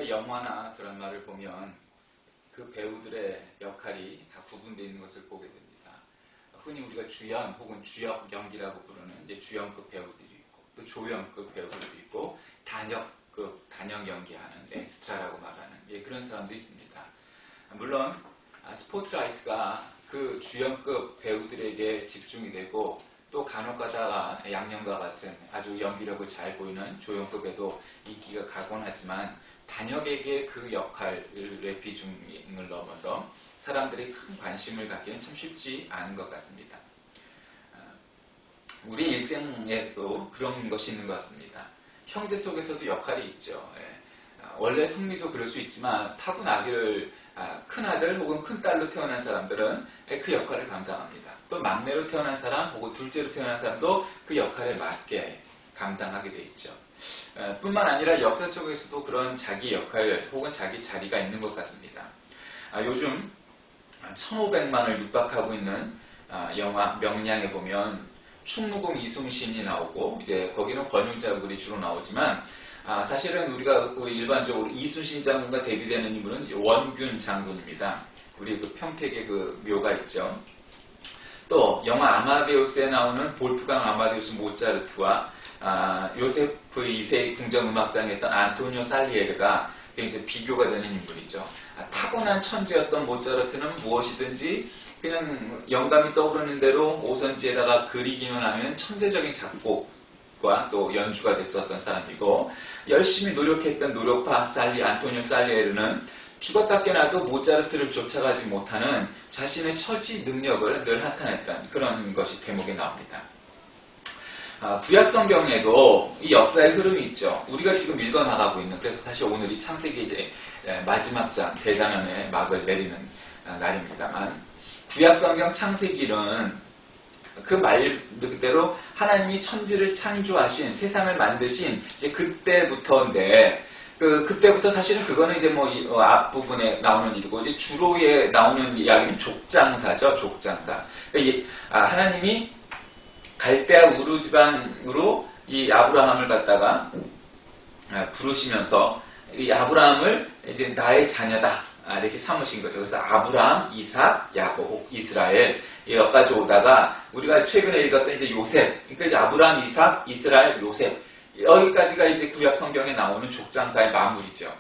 영화나 드라마를 보면 그 배우들의 역할이 다 구분되어 있는 것을 보게 됩니다. 흔히 우리가 주연 혹은 주역 연기라고 부르는 이제 주연급 배우들이 있고, 또 조연급 배우들도 있고, 단역 연기하는 엑스트라라고 말하는 그런 사람도 있습니다. 물론 스포트라이트가 그 주연급 배우들에게 집중이 되고, 또 간혹가다가 양념과 같은 아주 연기력을 잘 보이는 조연급에도 인기가 가곤 하지만, 단역에게 그 역할의 비중을 넘어서 사람들이 큰 관심을 갖기는 참 쉽지 않은 것 같습니다. 우리 일생에도 그런 것이 있는 것 같습니다. 형제 속에서도 역할이 있죠. 원래 성미도 그럴 수 있지만 타고나기를 큰아들 혹은 큰딸로 태어난 사람들은 그 역할을 감당합니다. 또 막내로 태어난 사람 혹은 둘째로 태어난 사람도 그 역할에 맞게 감당하게 돼 있죠. 뿐만 아니라 역사 속에서도 그런 자기 역할 혹은 자기 자리가 있는 것 같습니다. 요즘 1500만을 육박하고 있는 영화 명량에 보면 충무공 이순신이 나오고, 이제 거기는 권율자 얼굴이 주로 나오지만, 사실은 우리가 일반적으로 이순신 장군과 대비되는 인물은 원균 장군입니다. 우리 그 평택에 그 묘가 있죠. 또 영화 아마데우스에 나오는 볼프강 아마데우스 모차르트와 요세프 2세 궁정음악장에 있던 안토니오 살리에르가 이제 비교가 되는 인물이죠. 타고난 천재였던 모차르트는 무엇이든지 그냥 영감이 떠오르는 대로 오선지에다가 그리기만 하면 천재적인 작곡과 또 연주가 됐었던 사람이고, 열심히 노력했던 노력파 안토니오 살리에르는 죽었다 깨나도 모차르트를 쫓아가지 못하는 자신의 처지 능력을 늘 한탄했던 그런 것이 대목에 나옵니다. 구약 성경에도 이 역사의 흐름이 있죠. 우리가 지금 읽어나가고 있는, 그래서 사실 오늘이 창세기 이제 마지막 장 대단원의 막을 내리는 날입니다만, 구약 성경 창세기는 그 말 그대로 하나님이 천지를 창조하신, 세상을 만드신 그때부터인데, 그때부터 사실은 그거는 이제 앞부분에 나오는 일이고, 이제 주로에 나오는 이야기는 족장사죠, 족장사. 그러니까 하나님이 갈대아 우르 지방으로 이 아브라함을 갖다가 부르시면서 이 아브라함을 이제 나의 자녀다 이렇게 삼으신 거죠. 그래서 아브라함, 이삭, 야곱, 이스라엘 여기까지 오다가 우리가 최근에 읽었던 이제 요셉, 그러니까 이제 아브라함, 이삭, 이스라엘, 요셉 여기까지가 이제 구약 성경에 나오는 족장사의 마무리죠.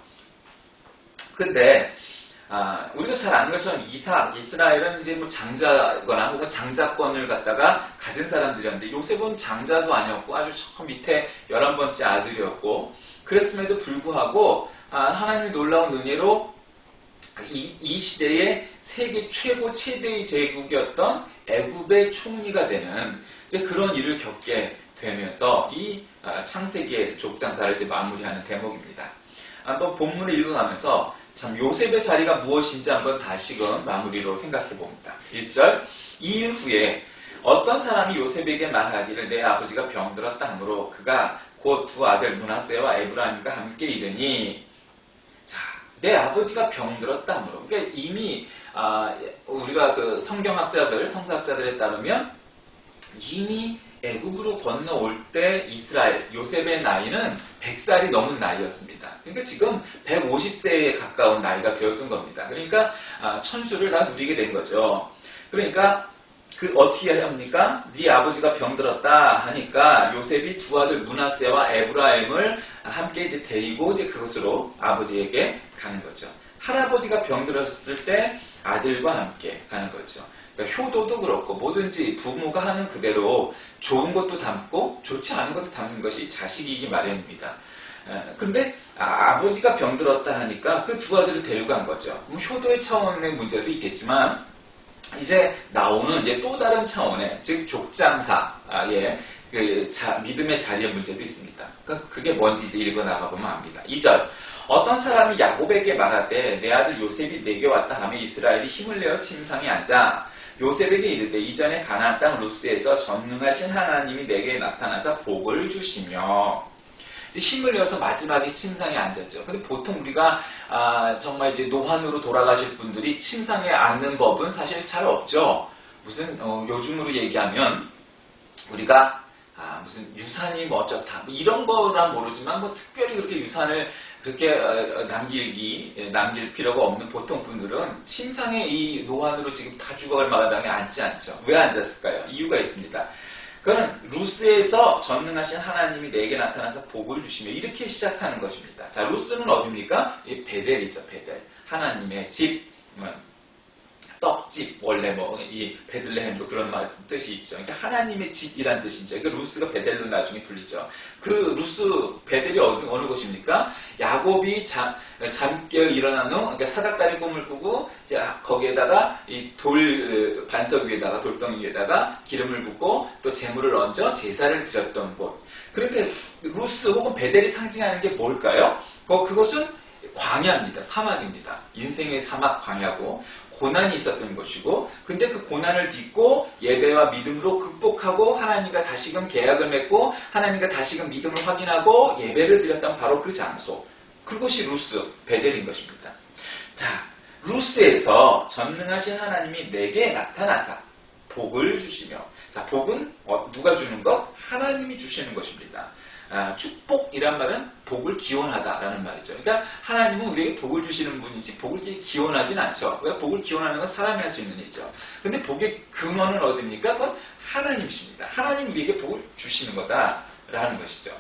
근데 우리가 잘 아는 것처럼 이삭, 이스라엘은 이제 장자거나 혹은 장자권을 갖다가 가진 사람들이었는데, 요셉은 장자도 아니었고 아주 저 밑에 11번째 아들이었고, 그랬음에도 불구하고 하나님의 놀라운 은혜로 이 시대의 세계 최고 최대의 제국이었던 애굽의 총리가 되는 그런 일을 겪게 되면서 이 창세기의 족장사를 이제 마무리하는 대목입니다. 한번 본문을 읽어가면서 참 요셉의 자리가 무엇인지 한번 다시금 마무리로 생각해 봅니다. 1절, 이일 후에 어떤 사람이 요셉에게 말하기를 내 아버지가 병들었다 하므로 그가 곧 두 아들 므낫세와 에브라임과 함께 이르니, 자, 내 아버지가 병들었다 하므로, 그러니까 이미 우리가 그 성경학자들, 성서학자들에 따르면 이미 애굽으로 건너올 때 이스라엘, 요셉의 나이는 100살이 넘은 나이였습니다. 그러니까 지금 150세에 가까운 나이가 되었던 겁니다. 그러니까 천수를 다 누리게 된 거죠. 그러니까 어떻게 합니까? 네 아버지가 병들었다 하니까 요셉이 두 아들 므낫세와 에브라임을 함께 이제 데리고 이제 그것으로 아버지에게 가는 거죠. 할아버지가 병들었을 때 아들과 함께 가는 거죠. 그러니까 효도도 그렇고 뭐든지 부모가 하는 그대로 좋은 것도 담고 좋지 않은 것도 담는 것이 자식이기 마련입니다. 근데 아버지가 병들었다 하니까 그 두 아들을 데려간 거죠. 효도의 차원의 문제도 있겠지만 이제 나오는 이제 또 다른 차원의, 즉 족장사의 믿음의 자리의 문제도 있습니다. 그러니까 그게 뭔지 이제 읽어 나가보면 압니다. 2절, 어떤 사람이 야곱에게 말하되 내 아들 요셉이 내게 왔다 하며 이스라엘이 힘을 내어 침상에 앉아 요셉에게 이르되 이전에 가나안 땅 루스에서 전능하신 하나님이 내게 나타나서 복을 주시며, 힘을 내어서 마지막에 침상에 앉았죠. 근데 보통 우리가 정말 이제 노환으로 돌아가실 분들이 침상에 앉는 법은 사실 잘 없죠. 무슨 요즘으로 얘기하면 우리가 무슨 유산이 뭐 어쩌다 이런 거란 모르지만 특별히 그렇게 유산을 그렇게 남길 필요가 없는 보통 분들은 침상의 이 노안으로 지금 다 죽어갈 마당에 앉지 않죠. 왜 앉았을까요? 이유가 있습니다. 그는 루스에서 전능하신 하나님이 내게 나타나서 복을 주시며 이렇게 시작하는 것입니다. 자, 루스는 어디입니까? 이 베델이죠, 베델. 하나님의 집, 떡집, 원래 이 베들레헴도 그런 뜻이 있죠. 그러니까 하나님의 집이란 뜻이죠. 그러니까 루스가 베델로 나중에 불리죠. 그 루스, 베델이 어느 곳입니까? 야곱이 잠깨어 일어난 후, 그러니까 사닥다리 꿈을 꾸고, 거기에다가 이 반석 위에다가, 돌덩이 위에다가 기름을 붓고, 또 재물을 얹어 제사를 드렸던 곳. 그렇게 루스 혹은 베델이 상징하는 게 뭘까요? 그것은 광야입니다. 사막입니다. 인생의 사막 광야고, 고난이 있었던 것이고, 근데 그 고난을 딛고 예배와 믿음으로 극복하고 하나님과 다시금 계약을 맺고 하나님과 다시금 믿음을 확인하고 예배를 드렸던 바로 그 장소, 그것이 루스 베델인 것입니다. 자, 루스에서 전능하신 하나님이 내게 나타나사 복을 주시며, 자, 복은 누가 주는 것? 하나님이 주시는 것입니다. 축복이란 말은 복을 기원하다라는 말이죠. 그러니까 하나님은 우리에게 복을 주시는 분이지 복을 기원하진 않죠. 왜? 복을 기원하는 건 사람이 할 수 있는 일이죠. 근데 복의 근원은 어디입니까? 그건 하나님이십니다. 하나님 우리에게 복을 주시는 거다라는 것이죠.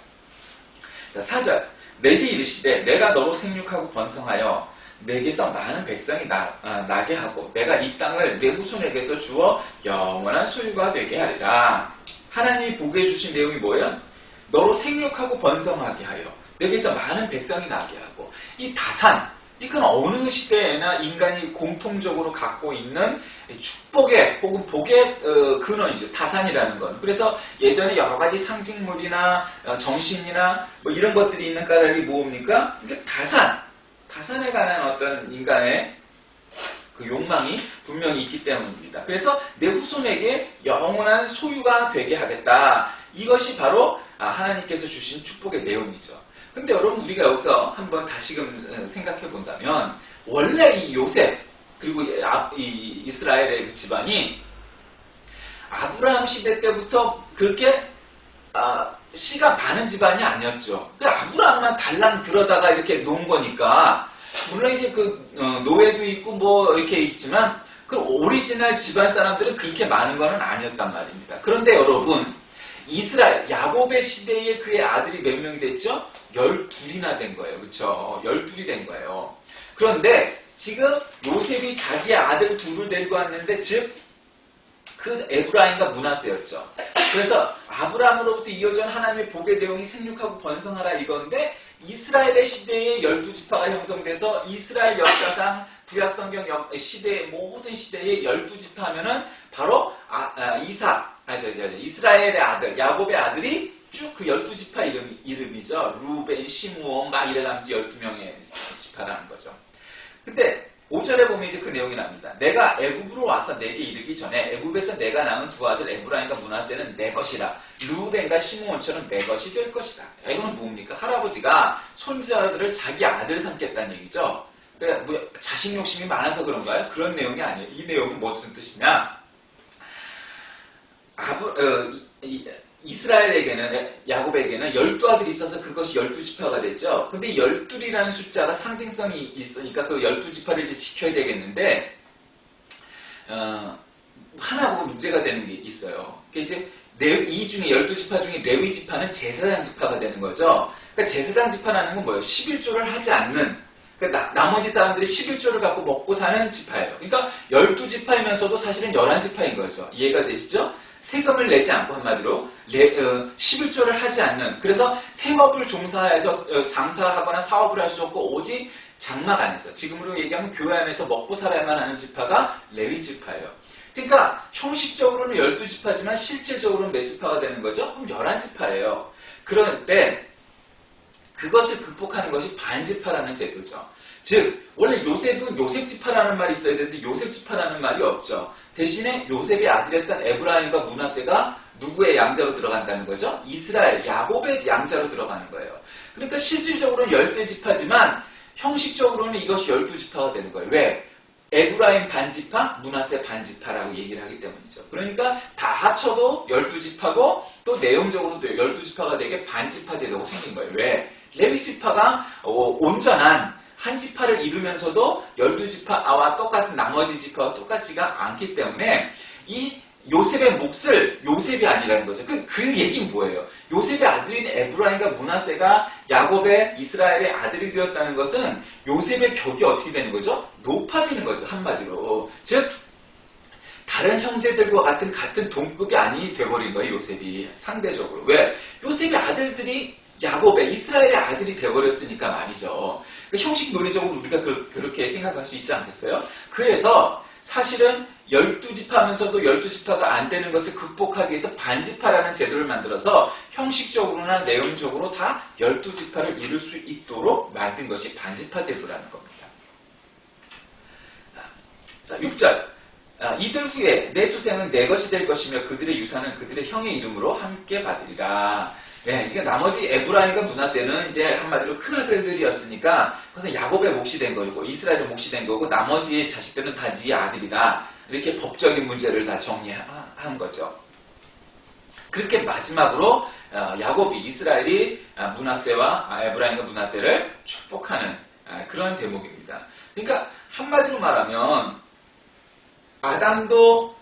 자, 4절. 내게 이르시되 내가 너로 생육하고 번성하여 내게서 많은 백성이 나게 하고 내가 이 땅을 내 후손에게서 주어 영원한 소유가 되게 하리라. 하나님이 복해 주신 내용이 뭐예요? 너로 생육하고 번성하게 하여 내게서 많은 백성이 나게 하고, 이 다산, 이건 어느 시대에나 인간이 공통적으로 갖고 있는 축복의 혹은 복의 근원이죠. 다산이라는 건. 그래서 예전에 여러 가지 상징물이나 정신이나 이런 것들이 있는 까닭이 뭡니까? 이게 다산에 관한 어떤 인간의 그 욕망이 분명히 있기 때문입니다. 그래서 내 후손에게 영원한 소유가 되게 하겠다. 이것이 바로 하나님께서 주신 축복의 내용이죠. 근데 여러분, 우리가 여기서 한번 다시금 생각해 본다면, 원래 이 요셉 그리고 이 이스라엘의 그 집안이 아브라함 시대 때부터 그렇게 씨가 많은 집안이 아니었죠. 아브라함만 달랑 들어다가 이렇게 놓은 거니까, 물론 이제 노예도 있고 이렇게 있지만 그 오리지널 집안 사람들은 그렇게 많은 거는 아니었단 말입니다. 그런데 여러분, 이스라엘, 야곱의 시대에 그의 아들이 몇 명이 됐죠? 12이나 된 거예요. 그렇죠? 12이 된 거예요. 그런데 지금 요셉이 자기의 아들 둘을 데리고 왔는데, 즉 그 에브라임과 므낫세였죠. 그래서 아브라함으로부터 이어진 하나님의 복의 내용이 생육하고 번성하라 이건데, 이스라엘의 시대에 12지파가 형성돼서 이스라엘 역사상 구약성경 시대의 모든 시대에 12지파 하면은 바로 이스라엘의 아들, 야곱의 아들이 쭉 그 12지파 이름이죠. 루벤, 시므온 막 이래가면서 12명의 지파라는 거죠. 근데 5절에 보면 이제 그 내용이 납니다. 내가 애굽으로 와서 내게 이르기 전에 애굽에서 내가 낳은 두 아들 에브라임과 므낫세는 내 것이라. 루벤과 시므온처럼 내 것이 될 것이다. 이거는 뭡니까? 할아버지가 손자들을 자기 아들 삼겠다는 얘기죠. 그러니까 자식 욕심이 많아서 그런가요? 그런 내용이 아니에요. 이 내용은 무슨 뜻이냐? 이스라엘에게는, 야곱에게는 12아들이 있어서 그것이 12지파가 됐죠. 근데 12이라는 숫자가 상징성이 있으니까 그 12지파를 이제 지켜야 되겠는데, 하나 보고 문제가 되는 게 있어요. 이제 이 중에 12지파 중에 레위 지파는 제사장 지파가 되는 거죠. 그러니까 제사장 지파라는 건 뭐예요? 11조를 하지 않는, 그러니까 나머지 사람들이 11조를 갖고 먹고 사는 지파예요. 그러니까 12지파이면서도 사실은 11지파인 거죠. 이해가 되시죠? 세금을 내지 않고, 한마디로 11조를 하지 않는, 그래서 생업을 종사해서 장사하거나 사업을 할 수 없고 오직 장막 안에서, 지금으로 얘기하면 교회 안에서 먹고 살아야만 하는 지파가 레위 지파예요. 그러니까 형식적으로는 12지파지만 실질적으로는 몇 지파가 되는 거죠? 그럼 11지파예요. 그럴 때 그것을 극복하는 것이 반지파라는 제도죠. 즉 원래 요셉은 요셉지파라는 말이 있어야 되는데 요셉지파라는 말이 없죠. 대신에 요셉의 아들이었던 에브라임과 므낫세가 누구의 양자로 들어간다는 거죠? 이스라엘, 야곱의 양자로 들어가는 거예요. 그러니까 실질적으로는 13지파지만 형식적으로는 이것이 12지파가 되는 거예요. 왜? 에브라임 반지파, 므낫세 반지파라고 얘기를 하기 때문이죠. 그러니까 다 합쳐도 12지파고 또 내용적으로도 12지파가 되게 반지파 제도가 생긴 거예요. 왜? 레위 지파가 온전한 한 지파를 이루면서도 12지파와 똑같은 나머지 지파와 똑같지가 않기 때문에 이 요셉의 몫을 요셉이 아니라는 거죠. 그 얘기는 뭐예요? 요셉의 아들인 에브라임과 므낫세가 야곱의 이스라엘의 아들이 되었다는 것은 요셉의 격이 어떻게 되는 거죠? 높아지는 거죠. 한마디로. 즉 다른 형제들과 같은 동급이 아니 돼버린 거예요. 요셉이 상대적으로. 왜? 요셉의 아들들이 야곱의 이스라엘의 아들이 되어버렸으니까 말이죠. 형식 논리적으로 우리가 그렇게 생각할 수 있지 않겠어요? 그래서 사실은 12지파면서도 12지파가 안 되는 것을 극복하기 위해서 반지파라는 제도를 만들어서 형식적으로나 내용적으로 다 12지파를 이룰 수 있도록 만든 것이 반지파 제도라는 겁니다. 자, 6절. 이들 후에 내 수생은 내 것이 될 것이며 그들의 유산은 그들의 형의 이름으로 함께 받으리라. 네, 그러니까 나머지 에브라임과 므낫세는 이제 한마디로 큰 아들들이었으니까 그것은 야곱의 몫이 된 거고 이스라엘의 몫이 된 거고 나머지 자식들은 다 네 아들이다. 이렇게 법적인 문제를 다 정리한 거죠. 그렇게 마지막으로 야곱이 이스라엘이 므낫세와 에브라임과 므낫세를 축복하는 그런 대목입니다. 그러니까 한마디로 말하면 아담도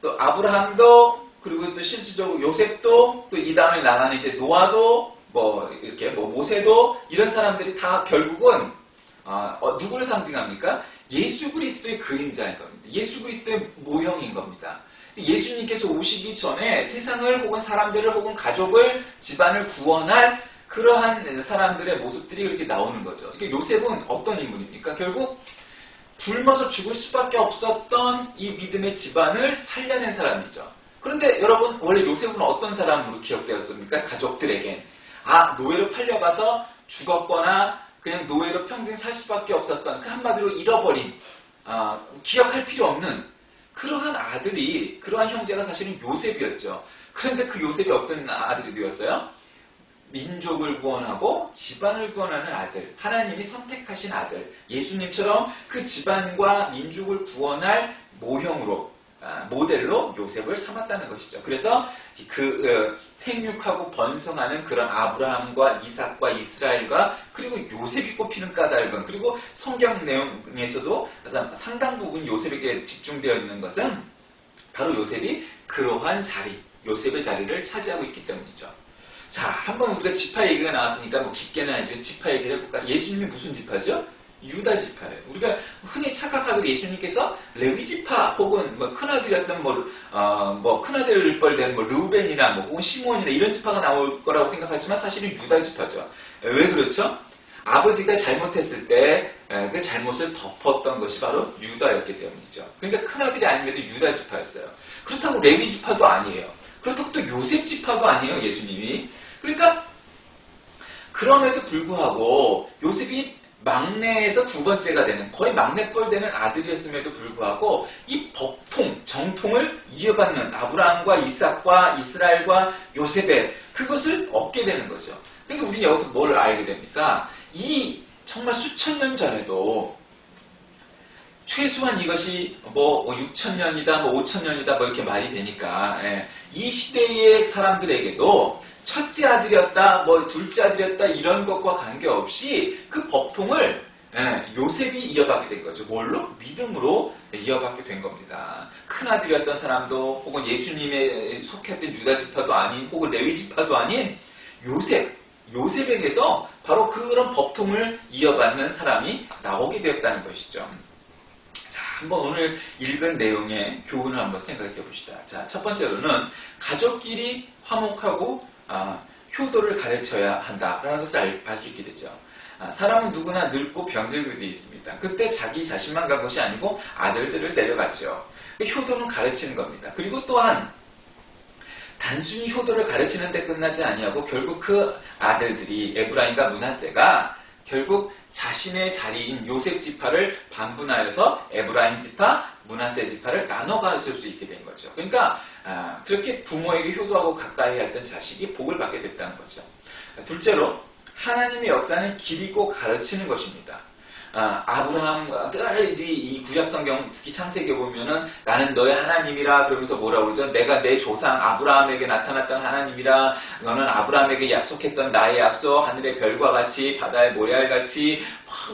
또 아브라함도 그리고 또 실질적으로 요셉도 또 이 다음에 나가는 이제 노아도 이렇게 모세도 이런 사람들이 다 결국은 누구를 상징합니까? 예수 그리스도의 그림자인 겁니다. 예수 그리스도의 모형인 겁니다. 예수님께서 오시기 전에 세상을 혹은 사람들을 혹은 가족을 집안을 구원할 그러한 사람들의 모습들이 그렇게 나오는 거죠. 그러니까 요셉은 어떤 인물입니까? 결국 굶어서 죽을 수밖에 없었던 이 믿음의 집안을 살려낸 사람이죠. 그런데 여러분 원래 요셉은 어떤 사람으로 기억되었습니까? 가족들에겐 노예로 팔려가서 죽었거나 그냥 노예로 평생 살 수밖에 없었던 그 한마디로 잃어버린 기억할 필요 없는 그러한 아들이 그러한 형제가 사실은 요셉이었죠. 그런데 그 요셉이 어떤 아들이 되었어요? 민족을 구원하고 집안을 구원하는 아들, 하나님이 선택하신 아들, 예수님처럼 그 집안과 민족을 구원할 모형으로 모델로 요셉을 삼았다는 것이죠. 그래서 생육하고 번성하는 그런 아브라함과 이삭과 이스라엘과 그리고 요셉이 꼽히는 까닭은 그리고 성경 내용에서도 상당 부분 요셉에게 집중되어 있는 것은 바로 요셉이 그러한 자리, 요셉의 자리를 차지하고 있기 때문이죠. 자, 한번 우리가 지파 얘기가 나왔으니까 깊게는 아니지만 지파 얘기를 해볼까? 예수님이 무슨 지파죠? 유다 지파예요. 우리가 흔히 착각하고 예수님께서 레위 지파 혹은 큰아들이었던 큰아들 뻘된 르우벤이나 혹은 시몬이나 이런 지파가 나올 거라고 생각하지만 사실은 유다 지파죠. 왜 그렇죠? 아버지가 잘못했을 때 그 잘못을 덮었던 것이 바로 유다였기 때문이죠. 그러니까 큰아들이 아님에도 유다 지파였어요. 그렇다고 레위 지파도 아니에요. 그렇다고 또 요셉 지파도 아니에요. 예수님이. 그러니까 그럼에도 불구하고 요셉이 막내에서 두 번째가 되는 거의 막내뻘 되는 아들이었음에도 불구하고 이 법통, 정통을 이어받는 아브라함과 이삭과 이스라엘과 요셉의 그것을 얻게 되는 거죠. 그러니까 우리는 여기서 뭘 알게 됩니까? 이 정말 수천 년 전에도 최소한 이것이 6,000년이다, 5,000년이다, 이렇게 말이 되니까, 이 시대의 사람들에게도 첫째 아들이었다, 둘째 아들이었다, 이런 것과 관계없이 그 법통을, 요셉이 이어받게 된 거죠. 뭘로? 믿음으로 이어받게 된 겁니다. 큰 아들이었던 사람도, 혹은 예수님에 속했던 유다 지파도 아닌, 혹은 레위 지파도 아닌 요셉에게서 바로 그런 법통을 이어받는 사람이 나오게 되었다는 것이죠. 자, 한번 오늘 읽은 내용의 교훈을 한번 생각해 봅시다. 자, 첫 번째로는 가족끼리 화목하고 효도를 가르쳐야 한다라는 것을 알 수 있게 되죠. 사람은 누구나 늙고 병들게 되어 있습니다. 그때 자기 자신만 간 것이 아니고 아들들을 데려갔죠. 효도는 가르치는 겁니다. 그리고 또한 단순히 효도를 가르치는 데 끝나지 아니하고 결국 그 아들들이 에브라임과 므낫세가 결국 자신의 자리인 요셉 지파를 반분하여서 에브라임 지파, 므낫세 지파를 나눠 가르칠 수 있게 된 거죠. 그러니까 그렇게 부모에게 효도하고 가까이 했던 자식이 복을 받게 됐다는 거죠. 둘째로 하나님의 역사는 기리고 가르치는 것입니다. 아브라함, 이 구약성경, 특히 창세기에 보면은 나는 너의 하나님이라 그러면서 뭐라고 그러죠? 내가 내 조상 아브라함에게 나타났던 하나님이라, 너는 아브라함에게 약속했던 나의 약속, 하늘의 별과 같이, 바다의 모래알같이,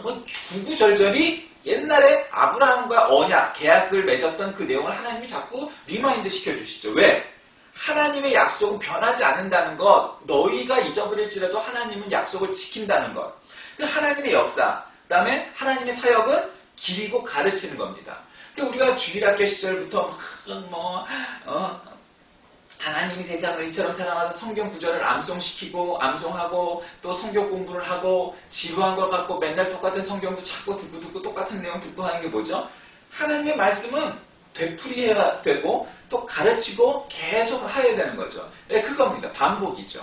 뭐 구구절절히 옛날에 아브라함과 언약, 계약을 맺었던 그 내용을 하나님이 자꾸 리마인드 시켜주시죠. 왜? 하나님의 약속은 변하지 않는다는 것, 너희가 잊어버릴지라도 하나님은 약속을 지킨다는 것. 그 하나님의 역사, 그 다음에 하나님의 사역은 기리고 가르치는 겁니다. 우리가 주일학교 시절부터 하나님이 세상을 이처럼 사랑하사 성경 구절을 암송하고 또 성경 공부를 하고 지루한 것 같고 맨날 똑같은 성경도 자꾸 듣고 똑같은 내용 듣고 하는 게 뭐죠? 하나님의 말씀은 되풀이해야 되고 또 가르치고 계속 해야 되는 거죠. 네, 그겁니다. 반복이죠.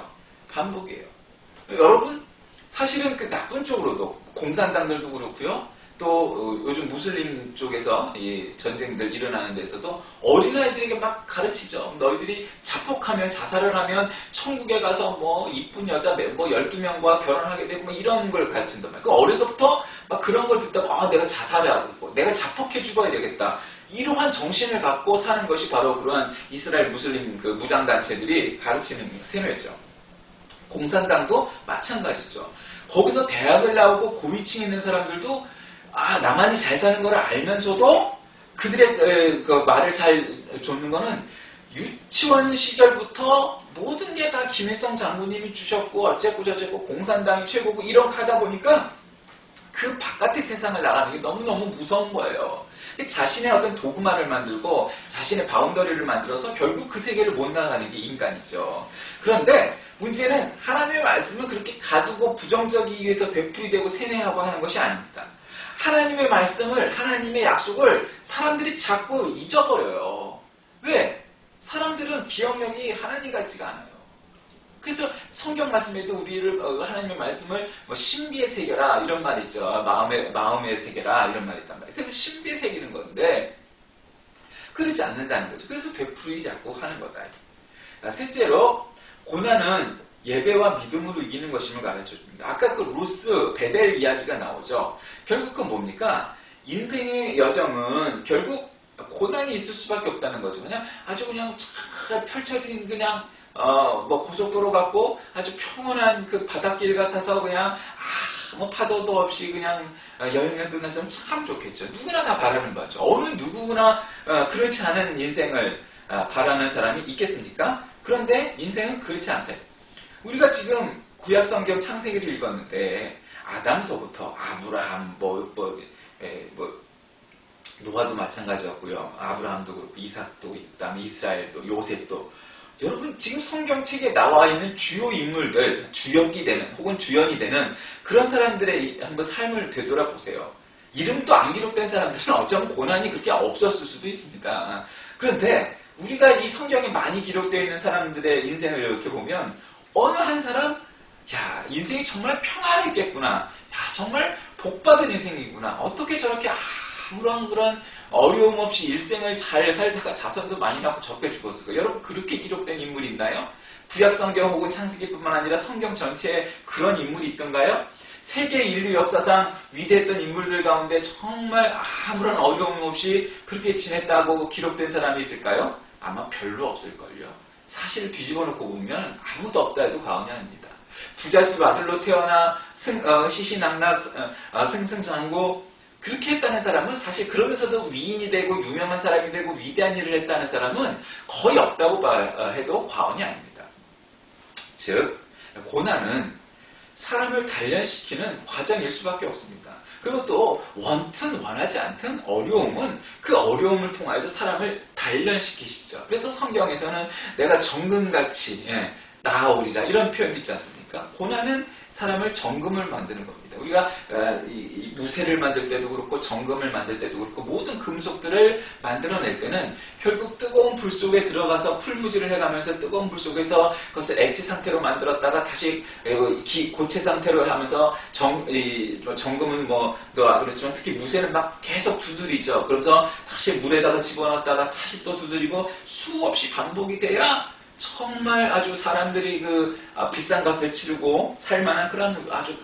반복이에요. 여러분 사실은 그 나쁜 쪽으로도 공산당들도 그렇고요. 또 요즘 무슬림 쪽에서 이 전쟁들 일어나는 데서도 어린아이들에게 막 가르치죠. 너희들이 자폭하면 자살을 하면 천국에 가서 뭐 이쁜 여자 뭐 12명과 결혼하게 되고 뭐 이런 걸 가르친단 말이에요. 그 어려서부터 막 그런 걸 듣다가 내가 자살하고 내가 자폭해 죽어야 되겠다. 이러한 정신을 갖고 사는 것이 바로 그러한 이스라엘 무슬림 그 무장단체들이 가르치는 세뇌죠. 공산당도 마찬가지죠. 거기서 대학을 나오고 고위층에 있는 사람들도 나만이 잘 사는 걸 알면서도 그들의 그 말을 잘 좇는 거는 유치원 시절부터 모든 게 다 김일성 장군님이 주셨고 어쨌고 저쨌고 공산당이 최고고 이렇게 하다 보니까 그 바깥의 세상을 나가는 게 너무너무 무서운 거예요. 자신의 어떤 도구마를 만들고 자신의 바운더리를 만들어서 결국 그 세계를 못 나가는 게 인간이죠. 그런데 문제는 하나님의 말씀은 그렇게 가두고 부정적이기 위해서 되풀이되고 세뇌하고 하는 것이 아닙니다. 하나님의 말씀을, 하나님의 약속을 사람들이 자꾸 잊어버려요. 왜? 사람들은 기억력이 하나님 같지가 않아요. 그래서 성경 말씀에도 우리를 하나님의 말씀을 뭐 신비의 세계라 이런 말이 있죠. 마음의 세계라 이런 말이 있단 말이에요. 그래서 신비의 세계는 건데 그러지 않는다는 거죠. 그래서 되풀이 자꾸 하는 거다. 셋째로 고난은 예배와 믿음으로 이기는 것임을 가르쳐줍니다. 아까 그 루스, 베델 이야기가 나오죠. 결국 그건 뭡니까? 인생의 여정은 결국 고난이 있을 수밖에 없다는 거죠. 아주 그냥 잘 펼쳐진 그냥 뭐 고속도로 같고 아주 평온한 그 바닷길 같아서 그냥 아무 파도도 없이 그냥 여행을 끝났으면 참 좋겠죠. 누구나 다 바라는 거죠. 어느 누구나 그렇지 않은 인생을 바라는 사람이 있겠습니까? 그런데 인생은 그렇지 않대. 우리가 지금 구약성경 창세기를 읽었는데 아담서부터 아브라함 노아도 마찬가지였고요. 아브라함도 그렇고 이삭도 그다음에 이스라엘도 요셉도 여러분 지금 성경책에 나와 있는 주요 인물들 주역이 되는 혹은 주연이 되는 그런 사람들의 한번 삶을 되돌아보세요. 이름도 안 기록된 사람들은 어쩌면 고난이 그렇게 없었을 수도 있습니다. 그런데 우리가 이 성경에 많이 기록되어 있는 사람들의 인생을 이렇게 보면 어느 한 사람 인생이 정말 평안했겠구나. 정말 복받은 인생이구나. 어떻게 저렇게 아무런 그런 어려움 없이 일생을 잘 살다가 자손도 많이 낳고 적게 죽었을까? 여러분 그렇게 기록된 인물이 있나요? 구약성경 혹은 창세기뿐만 아니라 성경 전체에 그런 인물이 있던가요? 세계 인류 역사상 위대했던 인물들 가운데 정말 아무런 어려움 없이 그렇게 지냈다고 기록된 사람이 있을까요? 아마 별로 없을걸요. 사실 뒤집어 놓고 보면 아무도 없다 해도 과언이 아닙니다. 부잣집 아들로 태어나 시시낙낙 승승장구 그렇게 했다는 사람은 사실 그러면서도 위인이 되고 유명한 사람이 되고 위대한 일을 했다는 사람은 거의 없다고 해도 과언이 아닙니다. 즉 고난은 사람을 단련시키는 과정일 수밖에 없습니다. 그리고 또 원튼 원하지 않든 어려움은 그 어려움을 통해서 사람을 단련시키시죠. 그래서 성경에서는 내가 정금같이 나아오리라 이런 표현이 있지 않습니까? 고난은 사람을 정금을 만드는 겁니다. 우리가 이 무쇠를 만들 때도 그렇고 정금을 만들 때도 그렇고 모든 금속들을 만들어낼 때는 결국 뜨거운 불 속에 들어가서 풀무질을 해가면서 뜨거운 불 속에서 그것을 액체 상태로 만들었다가 다시 고체 상태로 하면서 정금은 그렇지만 특히 무쇠는 막 계속 두드리죠. 그러면서 다시 물에다가 집어넣었다가 다시 또 두드리고 수없이 반복이 돼야 정말 아주 사람들이 비싼 값을 치르고 살만한 그런 아주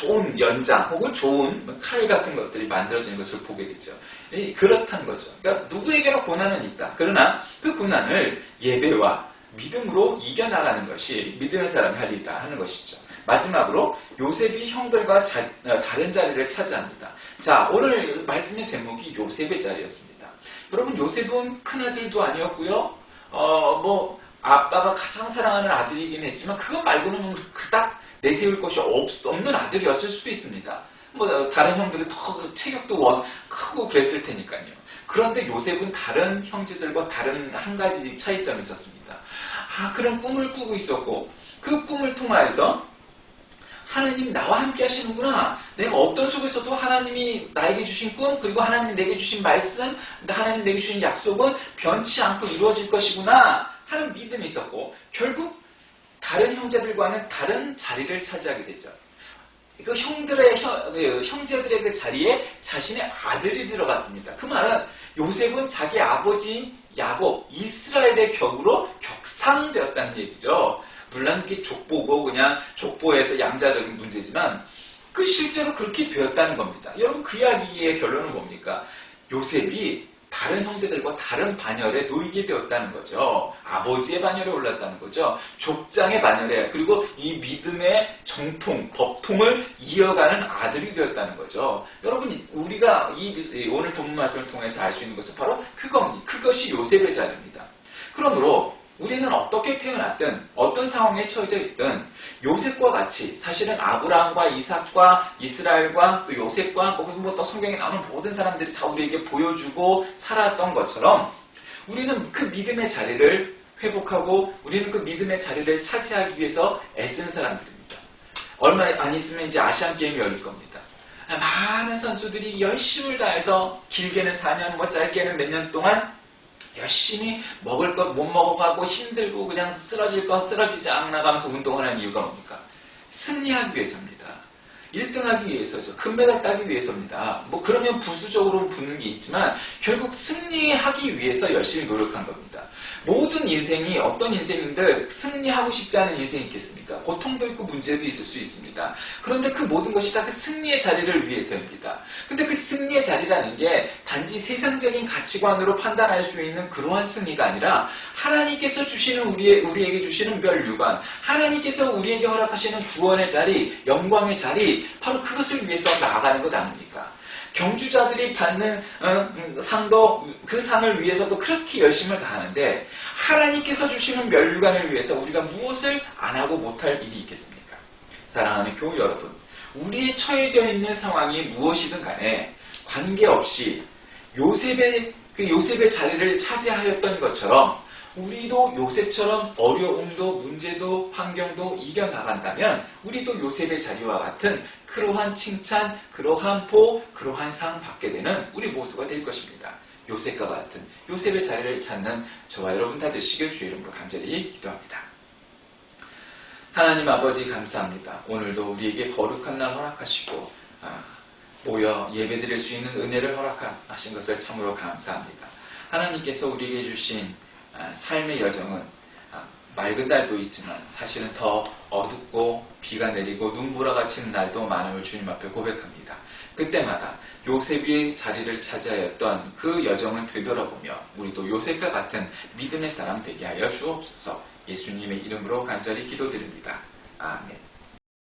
좋은 연장 혹은 좋은 칼 같은 것들이 만들어지는 것을 보게 되죠. 그렇다는 거죠. 그러니까 누구에게나 고난은 있다. 그러나 그 고난을 예배와 믿음으로 이겨나가는 것이 믿음의 사람이 할 일이다 하는 것이죠. 마지막으로 요셉이 형들과 다른 자리를 차지합니다. 자, 오늘 말씀의 제목이 요셉의 자리였습니다. 여러분, 요셉은 큰아들도 아니었고요. 아빠가 가장 사랑하는 아들이긴 했지만 그것 말고는 그닥 내세울 것이 없는 아들이었을 수도 있습니다. 다른 형들은 더 체격도 크고 그랬을 테니까요. 그런데 요셉은 다른 형제들과 다른 한 가지 차이점이 있었습니다. 그런 꿈을 꾸고 있었고 그 꿈을 통하여서 하나님 나와 함께 하시는구나. 내가 어떤 속에서도 하나님이 나에게 주신 꿈, 그리고 하나님 내게 주신 말씀, 하나님 내게 주신 약속은 변치 않고 이루어질 것이구나 하는 믿음이 있었고, 결국 다른 형제들과는 다른 자리를 차지하게 되죠. 그 형제들의 그 자리에 자신의 아들이 들어갔습니다. 그 말은 요셉은 자기 아버지 야곱, 이스라엘의 격으로 격상되었다는 얘기죠. 물론 그게 족보고 그냥 족보에서 양자적인 문제지만 실제로 그렇게 되었다는 겁니다. 여러분, 그 이야기의 결론은 뭡니까? 요셉이 다른 형제들과 다른 반열에 놓이게 되었다는 거죠. 아버지의 반열에 올랐다는 거죠. 족장의 반열에, 그리고 이 믿음의 정통, 법통을 이어가는 아들이 되었다는 거죠. 여러분, 우리가 오늘 본문 말씀을 통해서 알 수 있는 것은 바로 그겁니다. 그것이 요셉의 자리입니다. 그러므로 우리는 어떻게 태어났든 어떤 상황에 처해져 있든 요셉과 같이, 사실은 아브라함과 이삭과 이스라엘과 또 요셉과 또 성경에 나오는 모든 사람들이 다 우리에게 보여주고 살았던 것처럼 우리는 그 믿음의 자리를 회복하고 우리는 그 믿음의 자리를 차지하기 위해서 애쓰는 사람들입니다. 얼마 안 있으면 이제 아시안 게임이 열릴 겁니다. 많은 선수들이 열심을 다해서 길게는 4년, 짧게는 몇 년 동안 열심히 먹을 것 못 먹어가고 힘들고 그냥 쓰러질 것 쓰러지지 않아가면서 운동을 하는 이유가 뭡니까? 승리하기 위해서입니다. 1등하기 위해서죠. 금메달 따기 위해서입니다. 그러면 부수적으로 붙는 게 있지만 결국 승리하기 위해서 열심히 노력한 겁니다. 모든 인생이 어떤 인생인들 승리하고 싶지 않은 인생이 있겠습니까? 고통도 있고 문제도 있을 수 있습니다. 그런데 그 모든 것이 다 그 승리의 자리를 위해서입니다. 근데 그 승리의 자리라는 게 단지 세상적인 가치관으로 판단할 수 있는 그러한 승리가 아니라 하나님께서 주시는 우리에게 주시는 멸류관, 하나님께서 우리에게 허락하시는 구원의 자리, 영광의 자리, 바로 그것을 위해서 나아가는 것 아닙니까? 경주자들이 받는 상도, 그 상을 위해서도 그렇게 열심을 다하는데 하나님께서 주시는 멸류관을 위해서 우리가 무엇을 안 하고 못할 일이 있겠습니까? 사랑하는 교우 여러분, 우리의 처해져 있는 상황이 무엇이든 간에 관계없이 요셉의 자리를 차지하였던 것처럼 우리도 요셉처럼 어려움도 문제도 환경도 이겨나간다면 우리도 요셉의 자리와 같은 그러한 칭찬, 그러한 보, 그러한 상 받게 되는 우리 모두가 될 것입니다. 요셉과 같은 요셉의 자리를 찾는 저와 여러분 다 되시길 주의 이름으로 간절히 기도합니다. 하나님 아버지 감사합니다. 오늘도 우리에게 거룩한 날 허락하시고 모여 예배드릴 수 있는 은혜를 허락하신 것을 참으로 감사합니다. 하나님께서 우리에게 주신 삶의 여정은 맑은 날도 있지만 사실은 더 어둡고 비가 내리고 눈보라가 치는 날도 많음을 주님 앞에 고백합니다. 그때마다 요셉의 자리를 차지하였던 그 여정을 되돌아보며 우리도 요셉과 같은 믿음의 사람 되게 하여 주옵소서. 예수님의 이름으로 간절히 기도드립니다. 아멘.